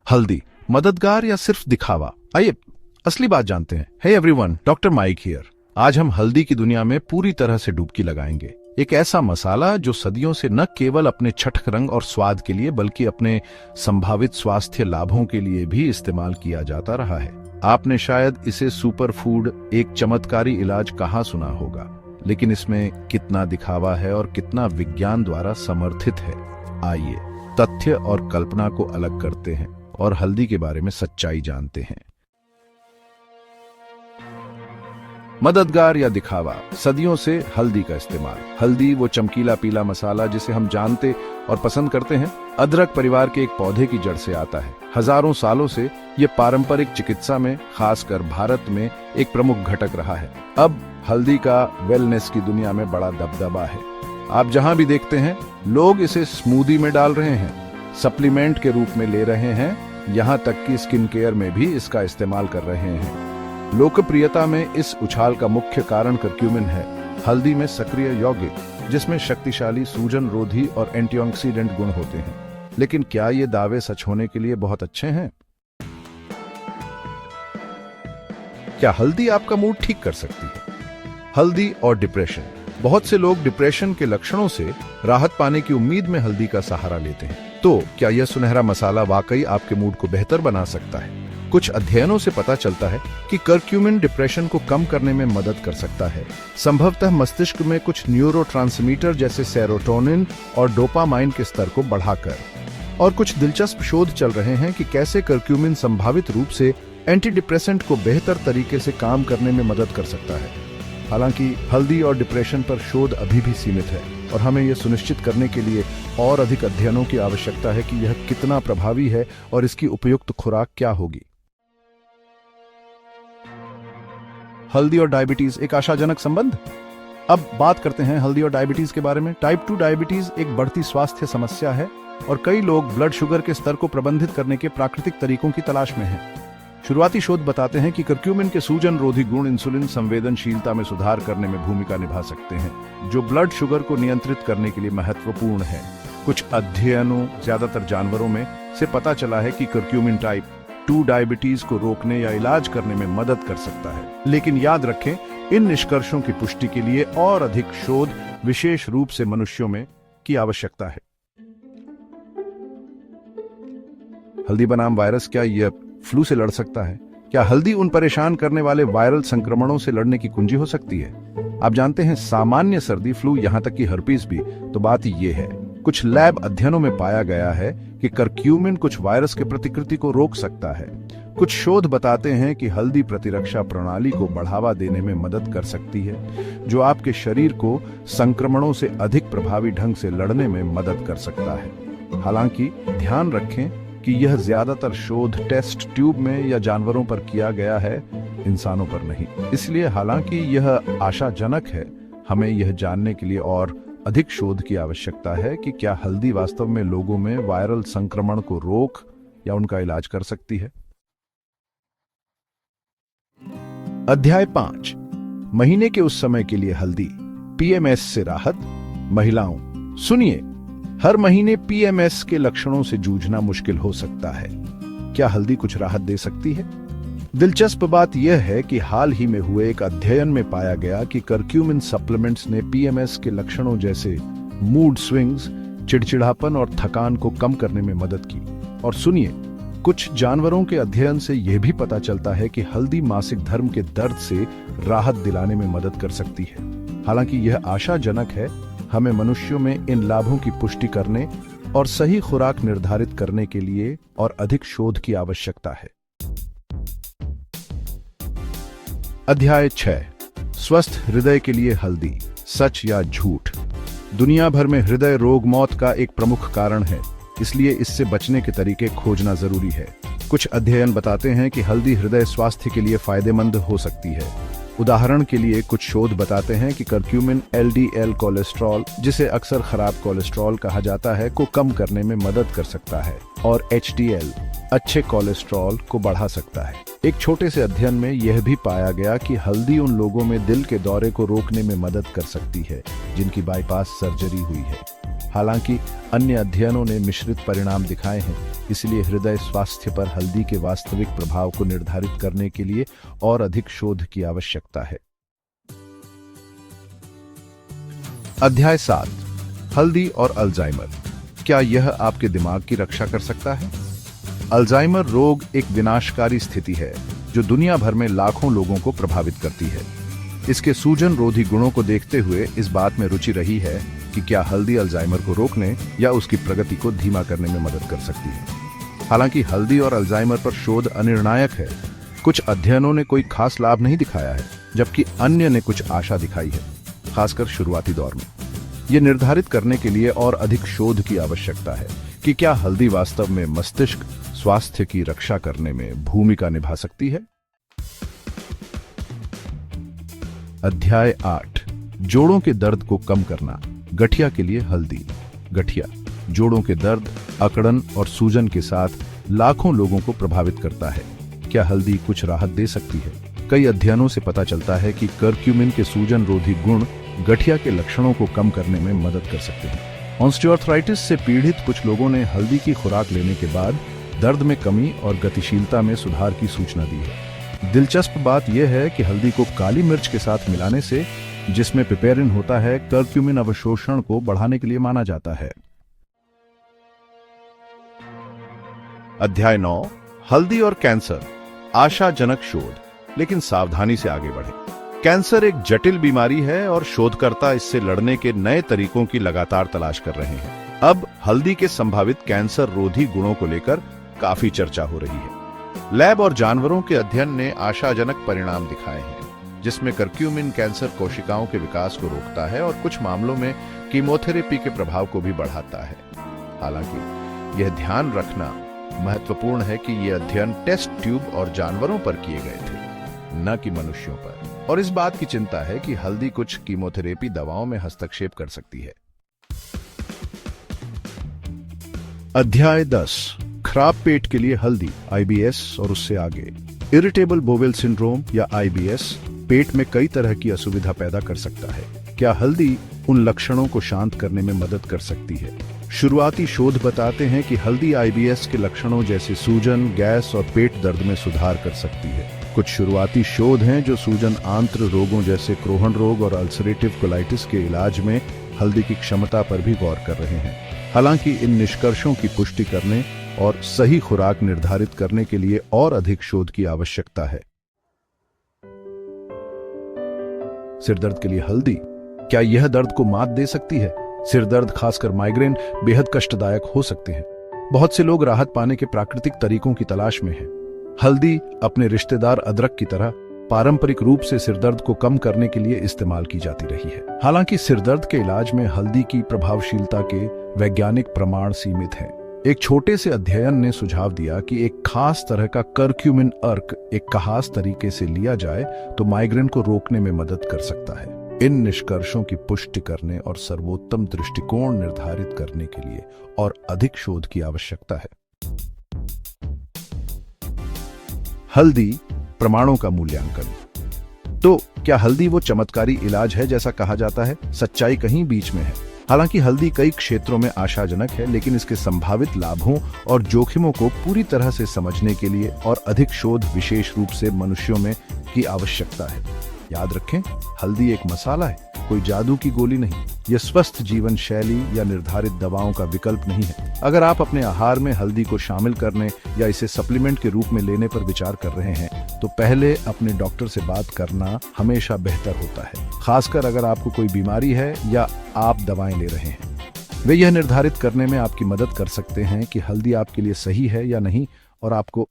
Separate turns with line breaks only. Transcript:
हल्दी मददगार या सिर्फ दिखावा? आइए असली बात जानते हैं। Hey everyone, doctor Mike here. आज हम हल्दी की दुनिया में पूरी तरह से डुबकी लगाएंगे। एक ऐसा मसाला जो सदियों से न केवल अपने छटक रंग और स्वाद के लिए बल्कि अपने संभावित स्वास्थ्य लाभों के लिए भी इस्तेमाल किया जाता रहा है। आपने शायद इसे सुपर फूड, एक चमत्कारी इलाज कहा सुना होगा, लेकिन इसमें कितना दिखावा है और कितना विज्ञान द्वारा समर्थित है। आइए तथ्य और कल्पना को अलग करते हैं और हल्दी के बारे में सच्चाई जानते हैं। मददगार या दिखावा? सदियों से हल्दी का इस्तेमाल। हल्दी वो चमकीला पीला मसाला जिसे हम जानते और पसंद करते हैं, अदरक परिवार के एक पौधे की जड़ से आता है। हजारों सालों से ये पारंपरिक चिकित्सा में, खासकर भारत में, एक प्रमुख घटक रहा है। अब हल्दी का वेलनेस की दुनिया में बड़ा दबदबा है। आप जहां भी देखते हैं, लोग इसे स्मूदी में डाल रहे हैं, सप्लीमेंट के रूप में ले रहे हैं, यहां तक कि स्किन केयर में भी इसका इस्तेमाल कर रहे हैं। लोकप्रियता में इस उछाल का मुख्य कारण करक्यूमिन है। हल्दी में सक्रिय यौगिक, जिसमें शक्तिशाली सूजन रोधी और एंटीऑक्सीडेंट गुण होते हैं। लेकिन क्या ये दावे सच होने के लिए बहुत अच्छे हैं? क्या हल्दी आपका मूड ठीक कर सकती है? हल्दी और डिप्रेशन। बहुत से लोग डिप्रेशन के लक्षणों से राहत पाने की उम्मीद में हल्दी का सहारा लेते हैं। तो क्या यह सुनहरा मसाला वाकई आपके मूड को बेहतर बना सकता है? कुछ अध्ययनों से पता चलता है कि करक्यूमिन डिप्रेशन को कम करने में मदद कर सकता है, संभवतः मस्तिष्क में कुछ न्यूरोट्रांसमीटर जैसे सेरोटोनिन और डोपामाइन के स्तर को बढ़ाकर। और कुछ दिलचस्प शोध चल रहे हैं कि कैसे करक्यूमिन संभावित रूप से एंटी डिप्रेसेंट को बेहतर तरीके से काम करने में मदद कर सकता है। हालांकि हल्दी और डिप्रेशन पर शोध अभी भी सीमित है और हमें यह सुनिश्चित करने के लिए और अधिक अध्ययनों की आवश्यकता है कि यह कितना प्रभावी है और इसकी उपयुक्त खुराक क्या होगी। हल्दी और डायबिटीज, एक आशाजनक संबंध? अब बात करते हैं हल्दी और डायबिटीज के बारे में। टाइप 2 डायबिटीज एक बढ़ती स्वास्थ्य समस्या है और कई लोग ब्लड शुगर के स्तर को प्रबंधित करने के प्राकृतिक तरीकों की तलाश में हैं। शुरुआती शोध बताते हैं कि करक्यूमिन के सूजन रोधी गुण इंसुलिन संवेदनशीलता में सुधार करने में भूमिका निभा सकते हैं, जो ब्लड शुगर को नियंत्रित करने के लिए महत्वपूर्ण है। कुछ अध्ययनों, ज्यादातर जानवरों में, से पता चला है कि करक्यूमिन टाइप 2 डायबिटीज को रोकने या इलाज करने में मदद कर सकता है। लेकिन याद रखें, इन निष्कर्षों की पुष्टि के लिए और अधिक शोध, विशेष रूप से मनुष्यों में, की आवश्यकता है। हल्दी बनाम वायरस, क्या यह फ्लू से लड़ सकता है? क्या हल्दी उन परेशान करने वाले वायरल संक्रमणों से लड़ने की कुंजी हो सकती है? आप जानते हैं, सामान्य सर्दी, फ्लू, यहां तक कि हर्पीस भी। तो बात ये है, कुछ लैब अध्ययनों में पाया गया है कि करक्यूमिन कुछ वायरस के प्रतिकृति को रोक सकता है। कुछ शोध बताते हैं कि हल्दी प्रतिरक्षा प्रणाली को बढ़ावा देने में मदद कर सकती है, जो आपके शरीर को संक्रमणों से अधिक प्रभावी ढंग से लड़ने में मदद कर सकता है। हालांकि ध्यान रखें कि यह ज्यादातर शोध टेस्ट ट्यूब में या जानवरों पर किया गया है, इंसानों पर नहीं। इसलिए हालांकि यह आशाजनक है, हमें यह जानने के लिए और अधिक शोध की आवश्यकता है कि क्या हल्दी वास्तव में लोगों में वायरल संक्रमण को रोक या उनका इलाज कर सकती है। अध्याय 5, महीने के उस समय के लिए हल्दी, पीएमएस से राहत। महिलाओं, सुनिए, हर महीने पीएमएस के लक्षणों से जूझना मुश्किल हो सकता है। क्या हल्दी कुछ राहत दे सकती है? दिलचस्प बात यह है कि हाल ही में हुए एक अध्ययन में पाया गया कि करक्यूमिन सप्लीमेंट्स ने पीएमएस के लक्षणों जैसे मूड स्विंग्स, चिड़चिड़ापन और थकान को कम करने में मदद की। और सुनिए, कुछ जानवरों के अध्ययन से यह भी पता चलता है कि हल्दी मासिक धर्म के दर्द से राहत दिलाने में मदद कर सकती है। हालांकि यह आशाजनक है, हमें मनुष्यों में इन लाभों की पुष्टि करने और सही खुराक निर्धारित करने के लिए और अधिक शोध की आवश्यकता है। अध्याय 6, स्वस्थ हृदय के लिए हल्दी, सच या झूठ? दुनिया भर में हृदय रोग मौत का एक प्रमुख कारण है, इसलिए इससे बचने के तरीके खोजना जरूरी है। कुछ अध्ययन बताते हैं कि हल्दी हृदय स्वास्थ्य के लिए फायदेमंद हो सकती है। उदाहरण के लिए, कुछ शोध बताते हैं कि करक्यूमिन एलडीएल कोलेस्ट्रॉल, जिसे अक्सर खराब कोलेस्ट्रॉल कहा जाता है, को कम करने में मदद कर सकता है, और एचडीएल अच्छे कोलेस्ट्रॉल को बढ़ा सकता है। एक छोटे से अध्ययन में यह भी पाया गया कि हल्दी उन लोगों में दिल के दौरे को रोकने में मदद कर सकती है जिनकी बाईपास सर्जरी हुई है। हालांकि अन्य अध्ययनों ने मिश्रित परिणाम दिखाए हैं, इसलिए हृदय स्वास्थ्य पर हल्दी के वास्तविक प्रभाव को निर्धारित करने के लिए और अधिक शोध की आवश्यकता है। अध्याय 7, हल्दी और अल्जाइमर। क्या यह आपके दिमाग की रक्षा कर सकता है? अल्जाइमर रोग एक विनाशकारी स्थिति है जो दुनिया भर में लाखों लोगों को प्रभावित करती है। इसके सूजन रोधी गुणों को देखते हुए इस बात में रुचि रही है कि क्या हल्दी अल्जाइमर को रोकने या उसकी प्रगति को धीमा करने में मदद कर सकती है। हालांकि हल्दी और अल्जाइमर पर शोध अनिर्णायक है। कुछ अध्ययनों ने कोई खास लाभ नहीं दिखाया है, जबकि अन्य ने कुछ आशा दिखाई है, खासकर शुरुआती दौर में। यह निर्धारित करने के लिए और अधिक शोध की आवश्यकता है कि क्या हल्दी वास्तव में मस्तिष्क स्वास्थ्य की रक्षा करने में भूमिका निभा सकती है। अध्याय 8, जोड़ों के दर्द को कम करना। गठिया के लिए हल्दी। गठिया, जोड़ों के दर्द, अकड़न और सूजन के साथ लाखों लोगों को प्रभावित करता है। क्या हल्दी कुछ राहत दे सकती है? कई अध्ययनों से पता चलता है कि करक्यूमिन के सूजन रोधी गुण गठिया के लक्षणों को कम करने में मदद कर सकते हैं। ऑस्टियोआर्थराइटिस से पीड़ित कुछ लोगों ने हल्दी की खुराक लेने के बाद दर्द में कमी और गतिशीलता में सुधार की सूचना दी है। दिलचस्प बात यह है कि हल्दी को काली मिर्च के साथ मिलाने से, जिसमें पिपेरिन होता है, करक्यूमिन अवशोषण को बढ़ाने के लिए माना जाता है। अध्याय 9, हल्दी और कैंसर। आशाजनक शोध, लेकिन सावधानी से आगे बढ़ें। कैंसर एक जटिल बीमारी है और शोधकर्ता इससे लड़ने के नए तरीकों की लगातार तलाश कर रहे हैं। अब हल्दी के संभावित कैंसर रोधी गुणों को लेकर काफी चर्चा हो रही है। लैब और जानवरों के अध्ययन ने आशाजनक परिणाम दिखाए हैं, जिसमें करक्यूमिन कैंसर कोशिकाओं के विकास को रोकता है और कुछ मामलों में कीमोथेरेपी के प्रभाव को भी बढ़ाता है। हालांकि यह ध्यान रखना महत्वपूर्ण है कि यह अध्ययन टेस्ट ट्यूब और जानवरों पर किए गए थे, न कि मनुष्यों पर, और इस बात की चिंता है कि हल्दी कुछ कीमोथेरेपी दवाओं में हस्तक्षेप कर सकती है। अध्याय 10, खराब पेट के लिए हल्दी, आईबीएस और उससे आगे। इरिटेबल बोवेल सिंड्रोम या आईबीएस पेट में कई तरह की असुविधा पैदा कर सकता है। क्या हल्दी उन लक्षणों को शांत करने में मदद कर सकती है? शुरुआती शोध बताते हैं कि हल्दी आईबीएस के लक्षणों जैसे सूजन, गैस और पेट दर्द में सुधार कर सकती है। कुछ शुरुआती शोध हैं जो सूजन आंत्र रोगों जैसे क्रोहन रोग और अल्सरेटिव कोलाइटिस के इलाज में हल्दी की क्षमता पर भी गौर कर रहे हैं। हालांकि इन निष्कर्षों की पुष्टि करने और सही खुराक निर्धारित करने के लिए और अधिक शोध की आवश्यकता है। सिरदर्द के लिए हल्दी, क्या यह दर्द को मात दे सकती है? सिरदर्द, खासकर माइग्रेन, बेहद कष्टदायक हो सकते हैं। बहुत से लोग राहत पाने के प्राकृतिक तरीकों की तलाश में हैं। हल्दी अपने रिश्तेदार अदरक की तरह पारंपरिक रूप से सिरदर्द को कम करने के लिए इस्तेमाल की जाती रही है। हालांकि सिरदर्द के इलाज में हल्दी की प्रभावशीलता के वैज्ञानिक प्रमाण सीमित हैं। एक छोटे से अध्ययन ने सुझाव दिया कि एक खास तरह का करक्यूमिन अर्क एक खास तरीके से लिया जाए तो माइग्रेन को रोकने में मदद कर सकता है। इन निष्कर्षों की पुष्टि करने और सर्वोत्तम दृष्टिकोण निर्धारित करने के लिए और अधिक शोध की आवश्यकता है। हल्दी प्रमाणों का मूल्यांकन। तो क्या हल्दी वो चमत्कारी इलाज है जैसा कहा जाता है? सच्चाई कहीं बीच में है। हालांकि हल्दी कई क्षेत्रों में आशाजनक है, लेकिन इसके संभावित लाभों और जोखिमों को पूरी तरह से समझने के लिए और अधिक शोध, विशेष रूप से मनुष्यों में, की आवश्यकता है। याद रखें, हल्दी एक मसाला है, कोई जादू की गोली नहीं। यह स्वस्थ जीवन शैली या निर्धारित दवाओं का विकल्प नहीं है। अगर आप अपने आहार में हल्दी को शामिल करने या इसे सप्लीमेंट के रूप में लेने पर विचार कर रहे हैं, तो पहले अपने डॉक्टर से बात करना हमेशा बेहतर होता है, खासकर अगर आपको कोई बीमारी है या आप दवाएं ले रहे हैं। वे यह निर्धारित करने में आपकी मदद कर सकते हैं कि हल्दी आपके लिए सही है या नहीं और आपको